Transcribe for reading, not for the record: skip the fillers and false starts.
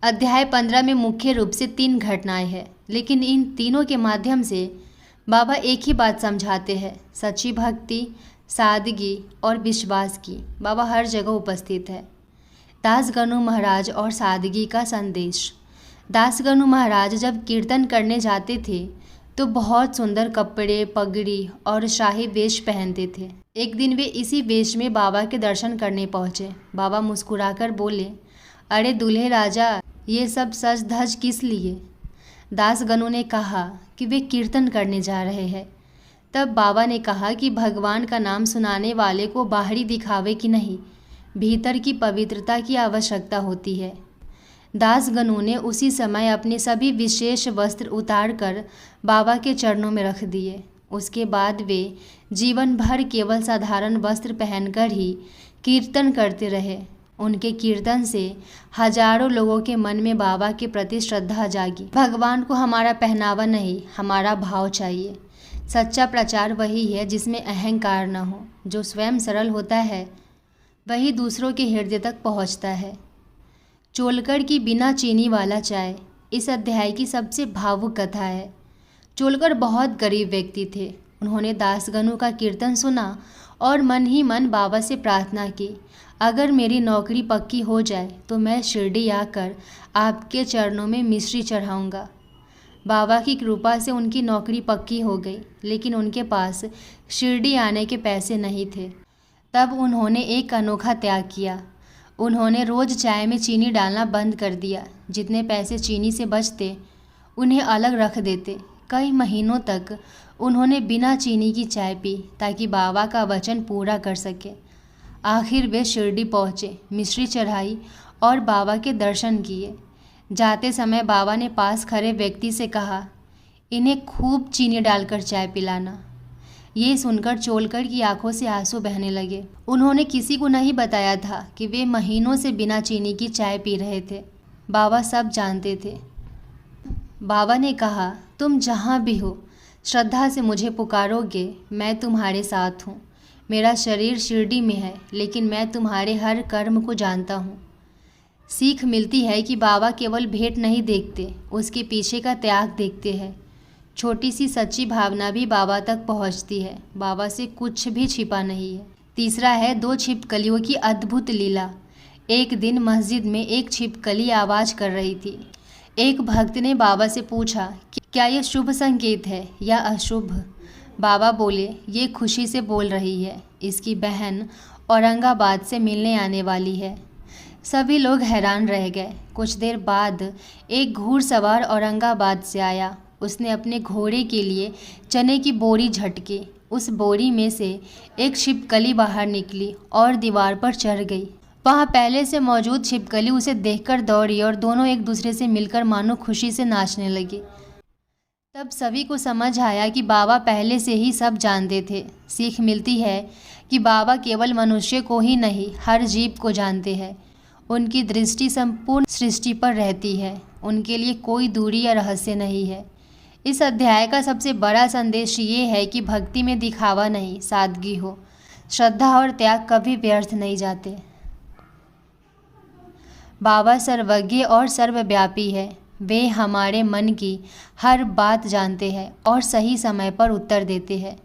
अध्याय 15 में मुख्य रूप से 3 घटनाएं हैं, लेकिन इन तीनों के माध्यम से बाबा एक ही बात समझाते हैं, सच्ची भक्ति, सादगी और विश्वास की। बाबा हर जगह उपस्थित है। दासगणु महाराज और सादगी का संदेश। दासगणु महाराज जब कीर्तन करने जाते थे तो बहुत सुंदर कपड़े, पगड़ी और शाही वेश पहनते थे। एक दिन वे इसी वेश में बाबा के दर्शन करने पहुँचे। बाबा मुस्कुराकर बोले, अरे दूल्हे राजा, ये सब सज धज किस लिए? दासगणु ने कहा कि वे कीर्तन करने जा रहे हैं। तब बाबा ने कहा कि भगवान का नाम सुनाने वाले को बाहरी दिखावे की नहीं, भीतर की पवित्रता की आवश्यकता होती है। दासगणु ने उसी समय अपने सभी विशेष वस्त्र उतार कर बाबा के चरणों में रख दिए। उसके बाद वे जीवन भर केवल साधारण वस्त्र पहनकर ही कीर्तन करते रहे। उनके कीर्तन से हजारों लोगों के मन में बाबा के प्रति श्रद्धा जागी। भगवान को हमारा पहनावा नहीं, हमारा भाव चाहिए। सच्चा प्रचार वही है जिसमें अहंकार न हो। जो स्वयं सरल होता है वही दूसरों के हृदय तक पहुंचता है। चोलकर की बिना चीनी वाला चाय इस अध्याय की सबसे भावुक कथा है। चोलकर बहुत गरीब व्यक्ति थे। उन्होंने दासगणु का कीर्तन सुना और मन ही मन बाबा से प्रार्थना की, अगर मेरी नौकरी पक्की हो जाए तो मैं शिरडी आकर आपके चरणों में मिश्री चढ़ाऊँगा। बाबा की कृपा से उनकी नौकरी पक्की हो गई, लेकिन उनके पास शिरडी आने के पैसे नहीं थे। तब उन्होंने एक अनोखा त्याग किया। उन्होंने रोज़ चाय में चीनी डालना बंद कर दिया। जितने पैसे चीनी से बचते उन्हें अलग रख देते। कई महीनों तक उन्होंने बिना चीनी की चाय पी ताकि बाबा का वचन पूरा कर सके। आखिर वे शिरडी पहुँचे, मिश्री चढ़ाई और बाबा के दर्शन किए। जाते समय बाबा ने पास खड़े व्यक्ति से कहा, इन्हें खूब चीनी डालकर चाय पिलाना। ये सुनकर चोलकर की आंखों से आंसू बहने लगे। उन्होंने किसी को नहीं बताया था कि वे महीनों से बिना चीनी की चाय पी रहे थे। बाबा सब जानते थे। बाबा ने कहा, तुम जहाँ भी हो, श्रद्धा से मुझे पुकारोगे, मैं तुम्हारे साथ हूँ। मेरा शरीर शिरडी में है, लेकिन मैं तुम्हारे हर कर्म को जानता हूँ। सीख मिलती है कि बाबा केवल भेंट नहीं देखते, उसके पीछे का त्याग देखते हैं। छोटी सी सच्ची भावना भी बाबा तक पहुँचती है। बाबा से कुछ भी छिपा नहीं है। तीसरा है 2 छिपकलियों की अद्भुत लीला। एक दिन मस्जिद में एक छिपकली आवाज़ कर रही थी। एक भक्त ने बाबा से पूछा कि क्या यह शुभ संकेत है या अशुभ? बाबा बोले, ये खुशी से बोल रही है, इसकी बहन औरंगाबाद से मिलने आने वाली है। सभी लोग हैरान रह गए। कुछ देर बाद एक घुड़सवार औरंगाबाद से आया। उसने अपने घोड़े के लिए चने की बोरी झटकी। उस बोरी में से एक छिपकली बाहर निकली और दीवार पर चढ़ गई। वहाँ पहले से मौजूद छिपकली उसे देखकर दौड़ी और दोनों एक दूसरे से मिलकर मानो खुशी से नाचने लगी। तब सभी को समझ आया कि बाबा पहले से ही सब जानते थे। सीख मिलती है कि बाबा केवल मनुष्य को ही नहीं, हर जीव को जानते हैं। उनकी दृष्टि संपूर्ण सृष्टि पर रहती है। उनके लिए कोई दूरी या रहस्य नहीं है। इस अध्याय का सबसे बड़ा संदेश ये है कि भक्ति में दिखावा नहीं, सादगी हो। श्रद्धा और त्याग कभी व्यर्थ नहीं जाते। बाबा सर्वज्ञ और सर्वव्यापी है। वे हमारे मन की हर बात जानते हैं और सही समय पर उत्तर देते हैं।